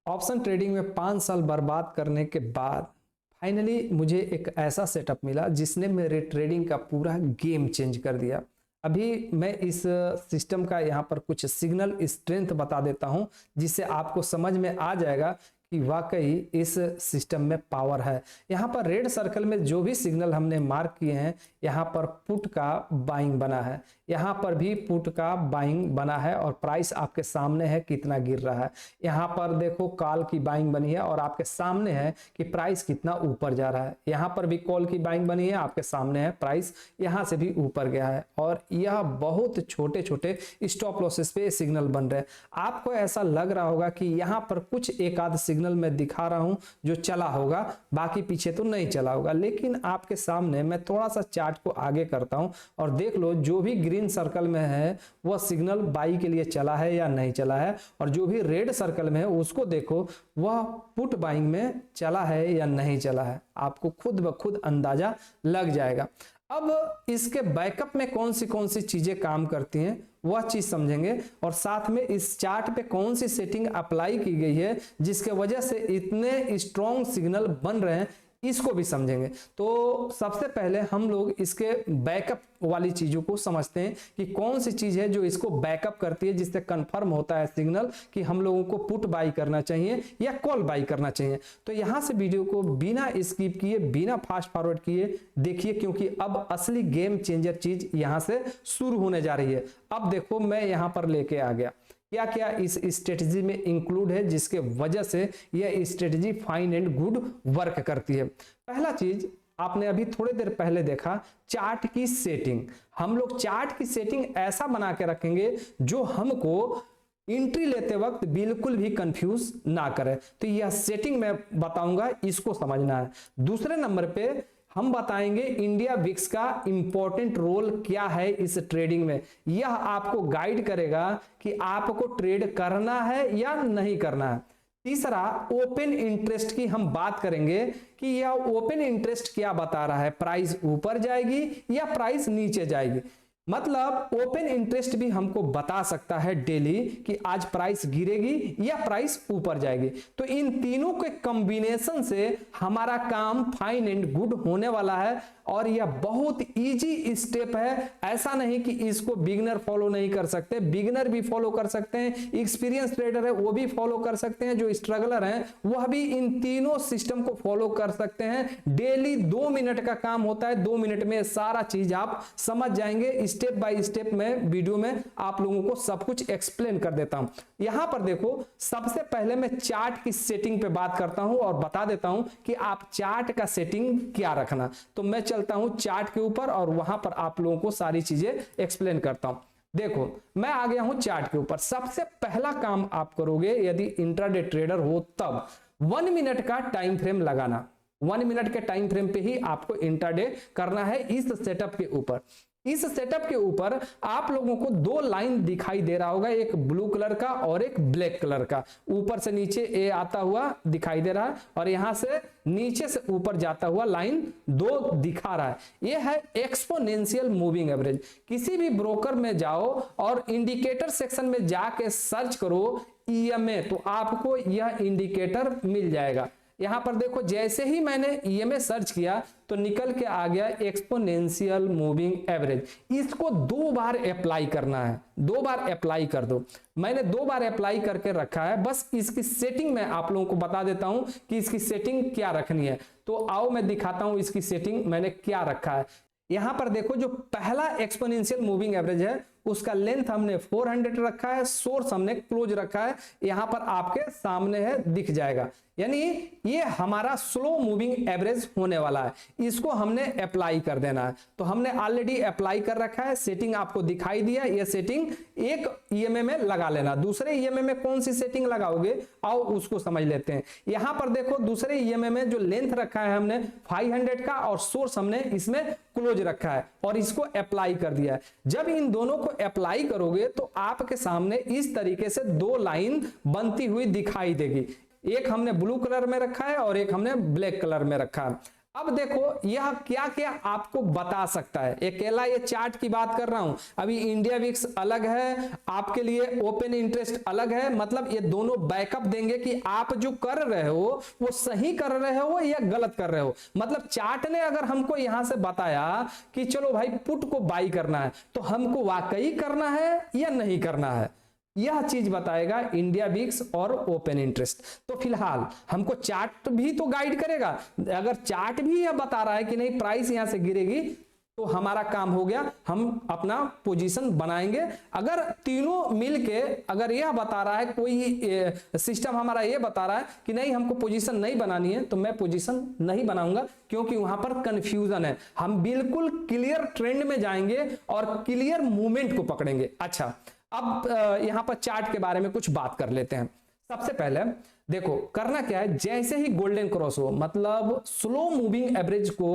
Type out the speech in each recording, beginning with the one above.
Option trading में 5 साल बर्बाद करने के बाद फाइनली मुझे एक ऐसा सेटअप मिला जिसने मेरे ट्रेडिंग का पूरा गेम चेंज कर दिया। अभी मैं इस सिस्टम का यहाँ पर कुछ सिग्नल स्ट्रेंथ बता देता हूँ जिससे आपको समझ में आ जाएगा कि वाकई इस सिस्टम में पावर है। यहाँ पर रेड सर्कल में जो भी सिग्नल हमने मार्क किए हैं, यहाँ पर पुट का बाइंग बना है, यहाँ पर भी पुट का बाइंग बना है और प्राइस आपके सामने है कितना गिर रहा है। यहाँ पर देखो कॉल की बाइंग बनी है और आपके सामने है कि प्राइस कितना ऊपर जा रहा है। यहाँ पर भी कॉल की बाइंग बनी है, आपके सामने है प्राइस यहाँ से भी ऊपर गया है और यह बहुत छोटे छोटे स्टॉप लॉसेस पे सिग्नल बन रहे हैं। आपको ऐसा लग रहा होगा कि यहाँ पर कुछ एक आध सिग्नल मैं दिखा रहा हूं जो चला होगा, बाकी पीछे तो नहीं चला होगा। लेकिन आपके सामने मैं थोड़ा सा चार्ट को आगे करता हूं और देख लो जो भी ग्रीन सर्कल में है वह सिग्नल बाई के लिए चला है या नहीं चला है, और जो भी रेड सर्कल में है उसको देखो वह पुट बाइंग में चला है या नहीं चला है। आपको खुद ब खुद अंदाजा लग जाएगा। अब इसके बैकअप में कौन सी चीजें काम करती हैं वह चीज समझेंगे और साथ में इस चार्ट पे कौन सी सेटिंग अप्लाई की गई है जिसके वजह से इतने स्ट्रॉन्ग सिग्नल बन रहे हैं, इसको भी समझेंगे। तो सबसे पहले हम लोग इसके बैकअप वाली चीजों को समझते हैं कि कौन सी चीज है जो इसको बैकअप करती है, जिससे कंफर्म होता है सिग्नल कि हम लोगों को पुट बाई करना चाहिए या कॉल बाई करना चाहिए। तो यहां से वीडियो को बिना स्किप किए, बिना फास्ट फॉरवर्ड किए देखिए, क्योंकि अब असली गेम चेंजर चीज यहां से शुरू होने जा रही है। अब देखो मैं यहां पर लेके आ गया क्या क्या इस स्ट्रेटजी में इंक्लूड है जिसके वजह से यह strategy fine and good work करती है। पहला चीज आपने अभी थोड़ी देर पहले देखा, चार्ट की सेटिंग। हम लोग चार्ट की सेटिंग ऐसा बना के रखेंगे जो हमको एंट्री लेते वक्त बिल्कुल भी कंफ्यूज ना करे। तो यह सेटिंग मैं बताऊंगा, इसको समझना है। दूसरे नंबर पे हम बताएंगे इंडिया विक्स का इंपॉर्टेंट रोल क्या है इस ट्रेडिंग में। यह आपको गाइड करेगा कि आपको ट्रेड करना है या नहीं करना है। तीसरा, ओपन इंटरेस्ट की हम बात करेंगे कि यह ओपन इंटरेस्ट क्या बता रहा है, प्राइस ऊपर जाएगी या प्राइस नीचे जाएगी। मतलब ओपन इंटरेस्ट भी हमको बता सकता है डेली कि आज प्राइस गिरेगी या प्राइस ऊपर जाएगी। तो इन तीनों के कॉम्बिनेशन से हमारा काम फाइन एंड गुड होने वाला है और यह बहुत इजी स्टेप है। ऐसा नहीं कि इसको बिगिनर फॉलो नहीं कर सकते, बिगिनर भी फॉलो कर सकते हैं, एक्सपीरियंस ट्रेडर है वो भी फॉलो कर सकते हैं, जो स्ट्रगलर हैं वह भी इन तीनों सिस्टम को फॉलो कर सकते हैं। डेली 2 मिनट का काम होता है, 2 मिनट में सारा चीज आप समझ जाएंगे। स्टेप बाय स्टेप में वीडियो में आप लोगों को सब कुछ एक्सप्लेन कर देता हूं। यहां पर देखो, सबसे पहले मैं चार्ट की सेटिंग पे बात करता हूं और बता देता हूं कि आप चार्ट का सेटिंग क्या रखना। तो मैं चलता हूं चार्ट के ऊपर और वहां पर आप लोगों को सारी चीजें एक्सप्लेन करता हूं। देखो मैं आ गया हूं चार्ट के ऊपर। सबसे पहला काम आप करोगे यदि इंट्राडे ट्रेडर हो तब 1 मिनट का टाइम फ्रेम लगाना। 1 मिनट के टाइम फ्रेम पे ही आपको इंट्राडे करना है इस सेटअप के ऊपर। इस सेटअप के ऊपर आप लोगों को 2 लाइन दिखाई दे रहा होगा, एक ब्लू कलर का और एक ब्लैक कलर का। ऊपर से नीचे ए आता हुआ दिखाई दे रहा है और यहां से नीचे से ऊपर जाता हुआ लाइन 2 दिखा रहा है। यह है एक्सपोनेंशियल मूविंग एवरेज। किसी भी ब्रोकर में जाओ और इंडिकेटर सेक्शन में जाके सर्च करो ईएमए, तो आपको यह इंडिकेटर मिल जाएगा। यहां पर देखो, जैसे ही मैंने ईएमए सर्च किया तो निकल के आ गया एक्सपोनेंशियल मूविंग एवरेज। इसको 2 बार अप्लाई करना है, 2 बार अप्लाई कर दो। मैंने 2 बार अप्लाई करके रखा है। बस इसकी सेटिंग मैं आप लोगों को बता देता हूं कि इसकी सेटिंग क्या रखनी है। तो आओ मैं दिखाता हूं इसकी सेटिंग मैंने क्या रखा है। यहां पर देखो, जो पहला एक्सपोनेंशियल मूविंग एवरेज है उसका लेंथ हमने 400 रखा है, सोर्स हमने क्लोज रखा है, यहां पर आपके सामने है, दिख जाएगा। यानी ये हमारा स्लो मूविंग एवरेज होने वाला है, इसको हमने अप्लाई कर देना है। तो हमने ऑलरेडी अप्लाई कर रखा है, सेटिंग आपको दिखाई दिया। ये सेटिंग एक ईएमए में लगा लेना। दूसरे ईएमए में कौन सी सेटिंग लगाओगे, आओ उसको समझ लेते हैं। यहां पर देखो, दूसरे ईएमए में जो लेंथ रखा है हमने 500 का और सोर्स हमने इसमें क्लोज रखा है और इसको अप्लाई कर दिया है। जब इन दोनों को अप्लाई करोगे तो आपके सामने इस तरीके से 2 लाइन बनती हुई दिखाई देगी। एक हमने ब्लू कलर में रखा है और एक हमने ब्लैक कलर में रखा है। अब देखो यह क्या क्या आपको बता सकता है, अकेला ये चार्ट की बात कर रहा हूं, अभी इंडिया विक्स अलग है, आपके लिए ओपन इंटरेस्ट अलग है, मतलब ये दोनों बैकअप देंगे कि आप जो कर रहे हो वो सही कर रहे हो या गलत कर रहे हो। मतलब चार्ट ने अगर हमको यहां से बताया कि चलो भाई पुट को बाई करना है, तो हमको वाकई करना है या नहीं करना है, यह चीज बताएगा इंडिया विक्स और ओपन इंटरेस्ट। तो फिलहाल हमको चार्ट भी तो गाइड करेगा, अगर चार्ट भी यह बता रहा है कि नहीं प्राइस यहां से गिरेगी, तो हमारा काम हो गया, हम अपना पोजीशन बनाएंगे। अगर तीनों मिलके अगर यह बता रहा है, कोई सिस्टम हमारा यह बता रहा है कि नहीं हमको पोजीशन नहीं बनानी है, तो मैं पोजीशन नहीं बनाऊंगा, क्योंकि वहां पर कंफ्यूजन है। हम बिल्कुल क्लियर ट्रेंड में जाएंगे और क्लियर मूवमेंट को पकड़ेंगे। अच्छा, अब यहां पर चार्ट के बारे में कुछ बात कर लेते हैं। सबसे पहले देखो करना क्या है, जैसे ही गोल्डन क्रॉस हो, मतलब स्लो मूविंग एवरेज को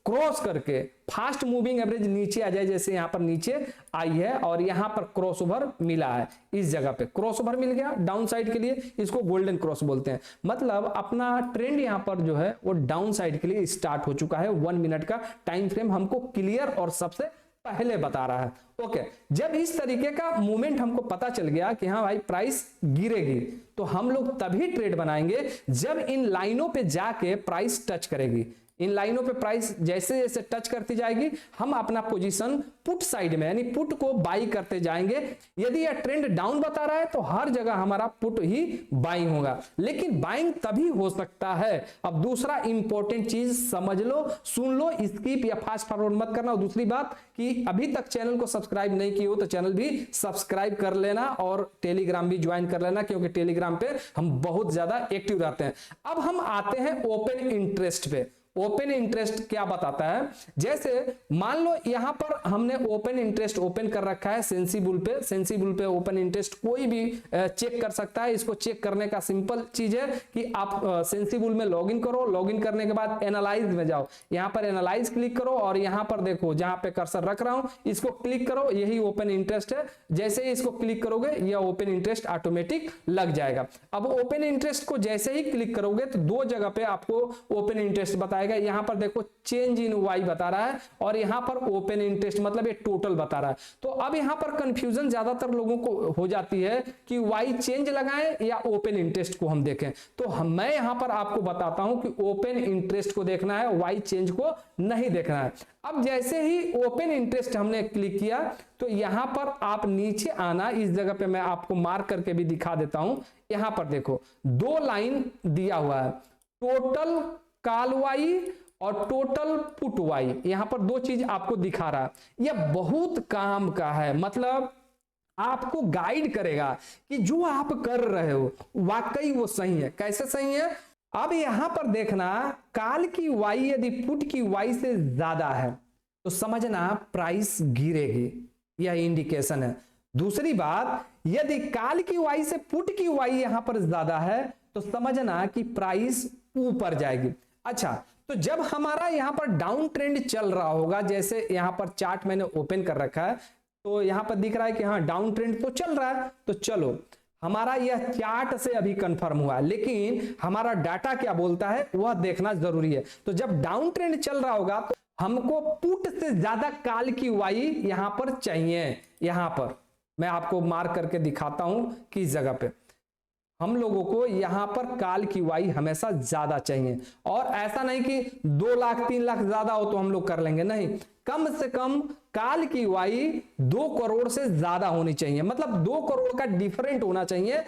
क्रॉस करके फास्ट मूविंग एवरेज नीचे आ जाए, जैसे यहां पर नीचे आई है और यहां पर क्रॉसओवर मिला है, इस जगह पे क्रॉसओवर मिल गया डाउन साइड के लिए, इसको गोल्डन क्रॉस बोलते हैं। मतलब अपना ट्रेंड यहां पर जो है वो डाउन साइड के लिए स्टार्ट हो चुका है। 1 मिनट का टाइम फ्रेम हमको क्लियर और सबसे पहले बता रहा है। ओके, जब इस तरीके का मूवमेंट हमको पता चल गया कि हाँ भाई प्राइस गिरेगी, तो हम लोग तभी ट्रेड बनाएंगे जब इन लाइनों पे जाके प्राइस टच करेगी। इन लाइनों पे प्राइस जैसे जैसे टच करती जाएगी, हम अपना पोजीशन पुट साइड में यानी पुट को बाई करते जाएंगे। यदि यह ट्रेंड डाउन बता रहा है तो हर जगह हमारा पुट ही बाइंग होगा, लेकिन बाइंग तभी हो सकता है। अब दूसरा इंपॉर्टेंट चीज समझ लो, सुन लो, स्किप या फास्ट फॉरवर्ड मत करना। और दूसरी बात कि अभी तक चैनल को सब्सक्राइब नहीं किए हो तो चैनल भी सब्सक्राइब कर लेना और टेलीग्राम भी ज्वाइन कर लेना, क्योंकि टेलीग्राम पे हम बहुत ज्यादा एक्टिव रहते हैं। अब हम आते हैं ओपन इंटरेस्ट पे। ओपन इंटरेस्ट क्या बताता है, जैसे मान लो यहां पर हमने ओपन इंटरेस्ट ओपन कर रखा है सेंसिबल पे। सेंसिबल पे ओपन इंटरेस्ट कोई भी चेक कर सकता है। इसको चेक करने का सिंपल चीज है कि आप सेंसिबल में लॉगिन करो, लॉगिन करने के बाद एनालाइज में जाओ, यहां पर एनालाइज क्लिक करो और यहां पर देखो जहां पे कर्सर रख रहा हूं इसको क्लिक करो, यही ओपन इंटरेस्ट है। जैसे ही इसको क्लिक करोगे यह ओपन इंटरेस्ट ऑटोमेटिक लग जाएगा। अब ओपन इंटरेस्ट को जैसे ही क्लिक करोगे तो दो जगह पे आपको ओपन इंटरेस्ट बताएगा। यहां पर देखो चेंज इन वाई बता रहा है और यहां पर ओपन इंटरेस्ट, मतलब ये टोटल बता रहा है। तो अब यहां पर कंफ्यूजन ज्यादातर लोगों को हो जाती है कि वाई चेंज लगाएं या ओपन इंटरेस्ट को हम देखें। तो मैं यहां पर आपको बताता हूं कि ओपन इंटरेस्ट को देखना है, वाई चेंज को नहीं देखना है। अब जैसे ही ओपन इंटरेस्ट हमने क्लिक किया तो यहां पर आप नीचे आना, इस जगह पे मैं आपको मार्क करके भी दिखा देता हूं। यहां पर देखो दो लाइन दिया हुआ है, टोटल कॉल वाई और टोटल पुट वाई, यहां पर दो चीज आपको दिखा रहा है। यह बहुत काम का है, मतलब आपको गाइड करेगा कि जो आप कर रहे हो वाकई वो सही है। कैसे सही है, अब यहां पर देखना कॉल की वाई यदि पुट की वाई से ज्यादा है तो समझना प्राइस गिरेगी, यह इंडिकेशन है। दूसरी बात, यदि कॉल की वाई से पुट की वाई यहां पर ज्यादा है तो समझना कि प्राइस ऊपर जाएगी। अच्छा, तो जब हमारा यहां पर डाउन ट्रेंड चल रहा होगा, जैसे यहां पर चार्ट मैंने ओपन कर रखा है तो यहां पर दिख रहा है कि हाँ डाउन ट्रेंड तो चल रहा है, तो चलो हमारा यह चार्ट से अभी कंफर्म हुआ, लेकिन हमारा डाटा क्या बोलता है वह देखना जरूरी है। तो जब डाउन ट्रेंड चल रहा होगा तो हमको पुट से ज्यादा कॉल की वाई यहां पर चाहिए। यहां पर मैं आपको मार्क करके दिखाता हूं कि इस जगह पे हम लोगों को यहां पर कॉल की वाई हमेशा ज्यादा चाहिए। और ऐसा नहीं कि 2 लाख 3 लाख ज्यादा हो तो हम लोग कर लेंगे, नहीं, कम से कम कॉल की वाई 2 करोड़ से ज्यादा होनी चाहिए, मतलब 2 करोड़ का डिफरेंट होना चाहिए,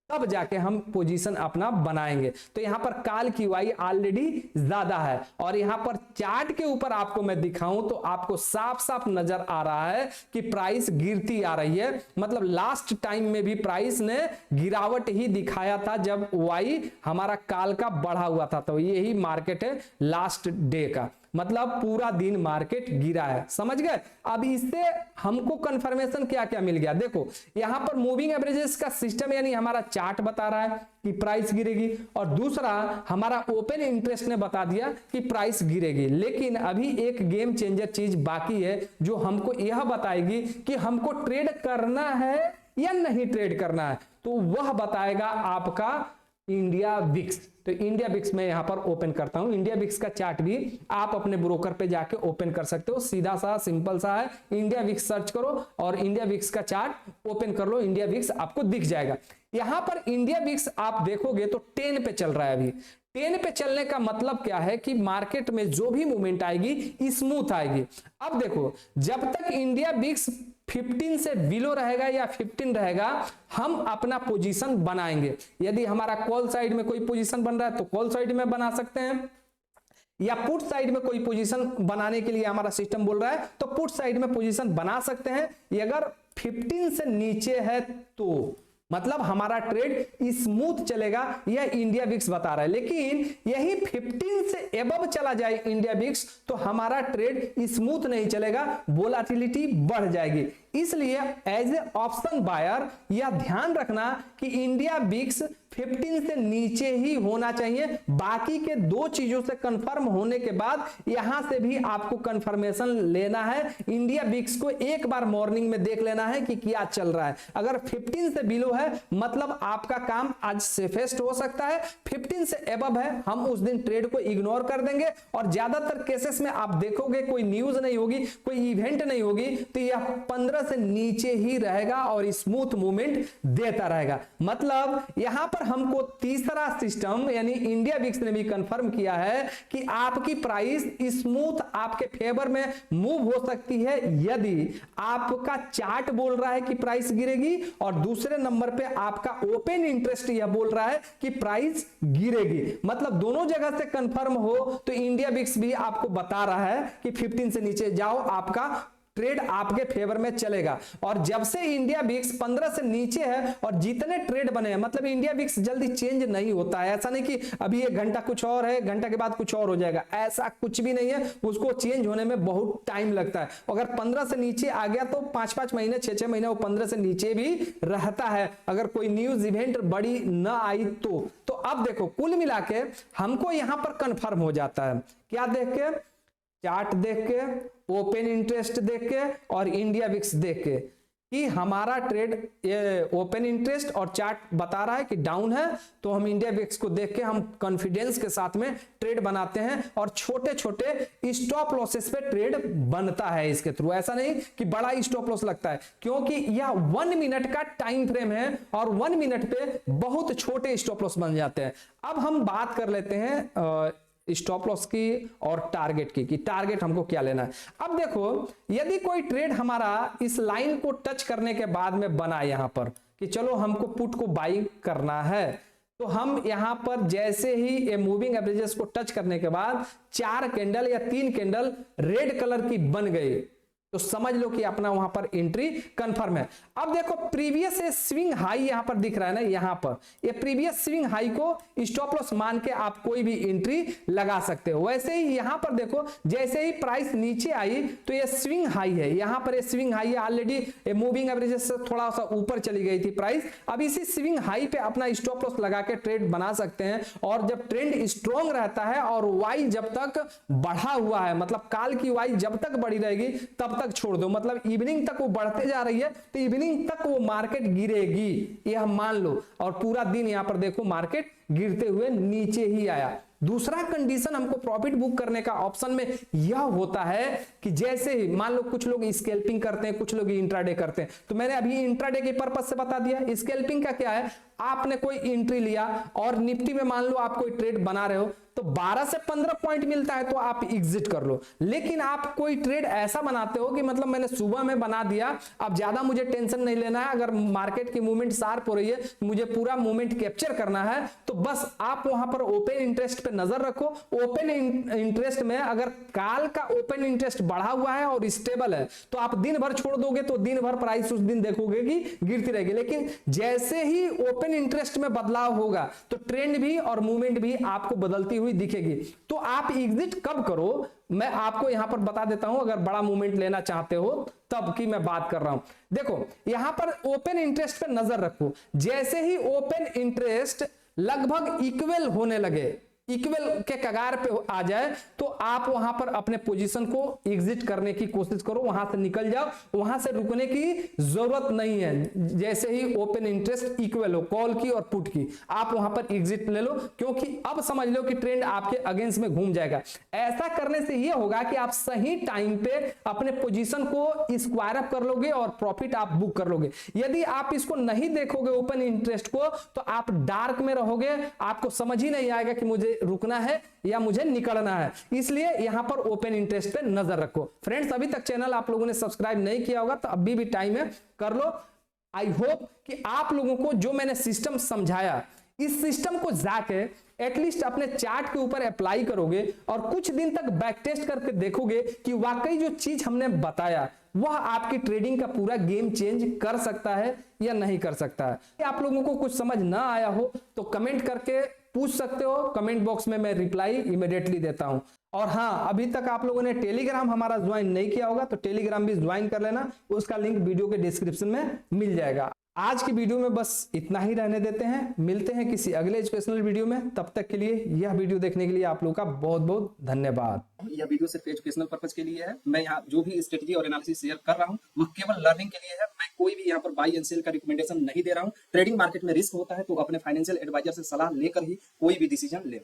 तब जाके हम पोजीशन अपना बनाएंगे। तो यहां पर कॉल की वाई ऑलरेडी ज्यादा है और यहां पर चार्ट के ऊपर आपको मैं दिखाऊं तो आपको साफ साफ नजर आ रहा है कि प्राइस गिरती आ रही है। मतलब लास्ट टाइम में भी प्राइस ने गिरावट ही दिखाया था जब वाई हमारा कॉल का बढ़ा हुआ था। तो यही मार्केट है लास्ट डे का, मतलब पूरा दिन मार्केट गिरा है, समझ गए। अब इससे हमको कंफर्मेशन क्या क्या मिल गया, देखो यहां पर मूविंग एवरेजेस का सिस्टम यानी हमारा चार्ट बता रहा है कि प्राइस गिरेगी, और दूसरा हमारा ओपन इंटरेस्ट ने बता दिया कि प्राइस गिरेगी। लेकिन अभी एक गेम चेंजर चीज बाकी है जो हमको यह बताएगी कि हमको ट्रेड करना है या नहीं ट्रेड करना है। तो वह बताएगा आपका इंडिया विक्स। तो इंडिया विक्स में यहां पर ओपन करता हूं। इंडिया विक्स का चार्ट भी आप अपने ब्रोकर पे जाके ओपन कर सकते हो, सीधा सा सिंपल सा है। इंडिया विक्स सर्च करो और इंडिया विक्स का चार्ट ओपन कर लो, इंडिया विक्स आपको दिख जाएगा। यहां पर इंडिया विक्स आप देखोगे तो 10 पे चल रहा है। अभी 10 पे चलने का मतलब क्या है कि मार्केट में जो भी मूवमेंट आएगी स्मूथ आएगी। अब देखो, जब तक इंडिया विक्स 15 से बिलो रहेगा या 15 रहेगा, हम अपना पोजीशन बनाएंगे। यदि हमारा कॉल साइड में कोई पोजीशन बन रहा है तो कॉल साइड में बना सकते हैं, या पुट साइड में कोई पोजीशन बनाने के लिए हमारा सिस्टम बोल रहा है तो पुट साइड में पोजीशन बना सकते हैं। ये अगर 15 से नीचे है तो मतलब हमारा ट्रेड स्मूथ चलेगा, यह इंडिया विक्स बता रहा है। लेकिन यही 15 से एबव चला जाए इंडिया विक्स तो हमारा ट्रेड स्मूथ नहीं चलेगा, वोलेटिलिटी बढ़ जाएगी। इसलिए एज ए ऑप्शन बायर यह ध्यान रखना कि इंडिया विक्स 15 से नीचे ही होना चाहिए। बाकी के दो चीजों से कंफर्म होने के बाद यहां से भी आपको कंफर्मेशन लेना है। इंडिया विक्स को एक बार मॉर्निंग में देख लेना है कि क्या चल रहा है। अगर 15 से बिलो है मतलब आपका काम आज सेफेस्ट हो सकता है। 15 से एबव है हम उस दिन ट्रेड को इग्नोर कर देंगे और ज्यादातर केसेस में आप देखोगे कोई न्यूज नहीं होगी, कोई इवेंट नहीं होगी, तो यह 15 से नीचे ही रहेगा और स्मूथ मूवमेंट देता रहेगा। मतलब यहां पर हमको तीसरा सिस्टम यानी इंडिया विक्स ने भी कंफर्म किया है कि आपकी प्राइस स्मूथ आपके फेवर में मूव हो सकती है यदि आपका चार्ट बोल रहा है कि प्राइस गिरेगी और दूसरे नंबर पे आपका ओपन इंटरेस्ट यह बोल रहा है कि प्राइस गिरेगी। मतलब दोनों जगह से कंफर्म हो तो इंडिया विक्स भी आपको बता रहा है कि 15 से नीचे जाओ, आपका ट्रेड आपके फेवर में चलेगा। और जब से इंडिया विक्स 15 से नीचे है और जितने ट्रेड बने हैं, मतलब इंडिया विक्स जल्दी चेंज नहीं होता है। ऐसा नहीं कि अभी एक घंटा कुछ और है, घंटा के बाद कुछ और हो जाएगा, ऐसा कुछ भी नहीं है। उसको चेंज होने में बहुत टाइम लगता है। अगर 15 से नीचे आ गया तो 5-5 महीने 6-6 महीने वो 15 से नीचे भी रहता है, अगर कोई न्यूज इवेंट बड़ी ना आई तो अब देखो कुल मिला के हमको यहां पर कंफर्म हो जाता है। क्या देख के? चार्ट देख के, ओपन इंटरेस्ट देख के और इंडिया विक्स देख के कि हमारा ट्रेड ओपन इंटरेस्ट और चार्ट बता रहा है कि डाउन है, तो हम इंडिया विक्स को देख के हम कॉन्फिडेंस के साथ में ट्रेड बनाते हैं और छोटे छोटे स्टॉप लॉसेस पे ट्रेड बनता है इसके थ्रू। ऐसा नहीं कि बड़ा स्टॉप लॉस लगता है, क्योंकि यह 1 मिनट का टाइम फ्रेम है और 1 मिनट पे बहुत छोटे स्टॉप लॉस बन जाते हैं। अब हम बात कर लेते हैं स्टॉप लॉस की और टारगेट की कि टारगेट हमको क्या लेना है। अब देखो, यदि कोई ट्रेड हमारा इस लाइन को टच करने के बाद में बना यहां पर कि चलो हमको पुट को बाई करना है, तो हम यहां पर जैसे ही ये मूविंग एवरेजेस को टच करने के बाद 4 कैंडल या 3 कैंडल रेड कलर की बन गई तो समझ लो कि अपना वहां पर एंट्री कंफर्म है। अब देखो प्रीवियस स्विंग हाई यहां पर दिख रहा है ना, यहां पर ये प्रीवियस स्विंग हाई को स्टॉप लॉस मान के आप कोई भी एंट्री लगा सकते हो। वैसे ही यहां पर देखो जैसे ही प्राइस नीचे आई तो ये स्विंग हाई है, यहां पर ये स्विंग हाई है, ऑलरेडी मूविंग एवरेजेस से थोड़ा सा ऊपर चली गई थी प्राइस। अब इसी स्विंग हाई पे अपना स्टॉप लॉस लगा के ट्रेड बना सकते हैं। और जब ट्रेंड स्ट्रॉन्ग रहता है और वाई जब तक बढ़ा हुआ है, मतलब काल की वाई जब तक बढ़ी रहेगी तब तक छोड़ दो, मतलब इवनिंग तक वो बढ़ते जा रही है तो इवनिंग तक वो मार्केट गिरेगी, यह मान लो। और पूरा दिन यहां पर देखो मार्केट गिरते हुए नीचे ही आया। दूसरा कंडीशन हमको प्रॉफिट बुक करने का ऑप्शन में यह होता है कि जैसे ही मान लो कुछ लोग स्कैल्पिंग करते हैं, कुछ लोग इंट्राडे करते हैं, तो मैंने अभी इंट्राडे के पर्पस से बता दिया। स्कैल्पिंग का क्या है, आपने कोई एंट्री लिया और निफ्टी में मान लो आप कोई ट्रेड बना रहे हो तो 12 से 15 पॉइंट मिलता है तो आप एग्जिट कर लो। लेकिन आप कोई ट्रेड ऐसा बनाते हो कि मतलब मैंने सुबह में बना दिया, अब ज्यादा मुझे टेंशन नहीं लेना है, अगर मार्केट की मूवमेंट शार्प हो रही है मुझे पूरा मूवमेंट कैप्चर करना है, तो बस आप वहां पर ओपन इंटरेस्ट पे नजर रखो। ओपन इंटरेस्ट में अगर काल का ओपन इंटरेस्ट बढ़ा हुआ है और स्टेबल है तो आप दिन भर छोड़ दोगे तो दिन भर प्राइस उस दिन देखोगे कि गिरती रहेगी। लेकिन जैसे ही ओपन इंटरेस्ट में बदलाव होगा तो ट्रेंड भी और मूवमेंट भी आपको बदलती हुई दिखेगी। तो आप एग्जिट कब करो मैं आपको यहां पर बता देता हूं, अगर बड़ा मूवमेंट लेना चाहते हो तब की मैं बात कर रहा हूं। देखो यहां पर ओपन इंटरेस्ट पे नजर रखो, जैसे ही ओपन इंटरेस्ट लगभग इक्वल होने लगे, इक्वल के कगार पे आ जाए तो आप वहां पर अपने पोजीशन को एग्जिट करने की कोशिश करो, वहां से निकल जाओ, वहां से रुकने की जरूरत नहीं है। जैसे ही ओपन इंटरेस्ट इक्वल हो कॉल की और पुट की, आप वहां पर एग्जिट ले लो, क्योंकि अब समझ लो कि ट्रेंड आपके अगेंस्ट में घूम जाएगा। ऐसा करने से यह होगा कि आप सही टाइम पे अपने पोजीशन को स्क्वायर अप कर लोगे और प्रॉफिट आप बुक कर लोगे। यदि आप इसको नहीं देखोगे ओपन इंटरेस्ट को, तो आप डार्क में रहोगे, आपको समझ ही नहीं आएगा कि मुझे रुकना है या मुझे निकलना है। इसलिए यहां पर ओपन इंटरेस्ट पे नजर रखो। फ्रेंड्स, अभी तक चैनल आप लोगों ने सब्सक्राइब नहीं किया होगा तो अभी भी टाइम है, कर लो। आई होप कि आप लोगों को जो मैंने सिस्टम समझाया, इस सिस्टम को जाके एटलीस्ट अपने चार्ट के ऊपर अप्लाई करोगे और कुछ दिन तक बैक टेस्ट करके देखोगे कि वाकई जो चीज हमने बताया वह आपकी ट्रेडिंग का पूरा गेम चेंज कर सकता है या नहीं कर सकता है। आप लोगों को कुछ समझ ना आया हो तो कमेंट करके पूछ सकते हो, कमेंट बॉक्स में मैं रिप्लाई इमीडिएटली देता हूं। और हाँ, अभी तक आप लोगों ने टेलीग्राम हमारा ज्वाइन नहीं किया होगा तो टेलीग्राम भी ज्वाइन कर लेना, उसका लिंक वीडियो के डिस्क्रिप्शन में मिल जाएगा। आज की वीडियो में बस इतना ही रहने देते हैं, मिलते हैं किसी अगले एजुकेशनल वीडियो में। तब तक के लिए यह वीडियो देखने के लिए आप लोगों का बहुत बहुत धन्यवाद। यह वीडियो सिर्फ एजुकेशनल पर्पज के लिए है। मैं यहाँ जो भी स्ट्रेटजी और एनालिसिस शेयर कर रहा हूँ वह केवल लर्निंग के लिए है। मैं कोई भी यहाँ पर बाई एंड सेल का रिकमेंडेशन नहीं दे रहा हूँ। ट्रेडिंग मार्केट में रिस्क होता है तो अपने फाइनेंशियल एडवाइजर से सलाह लेकर ही कोई भी डिसीजन ले।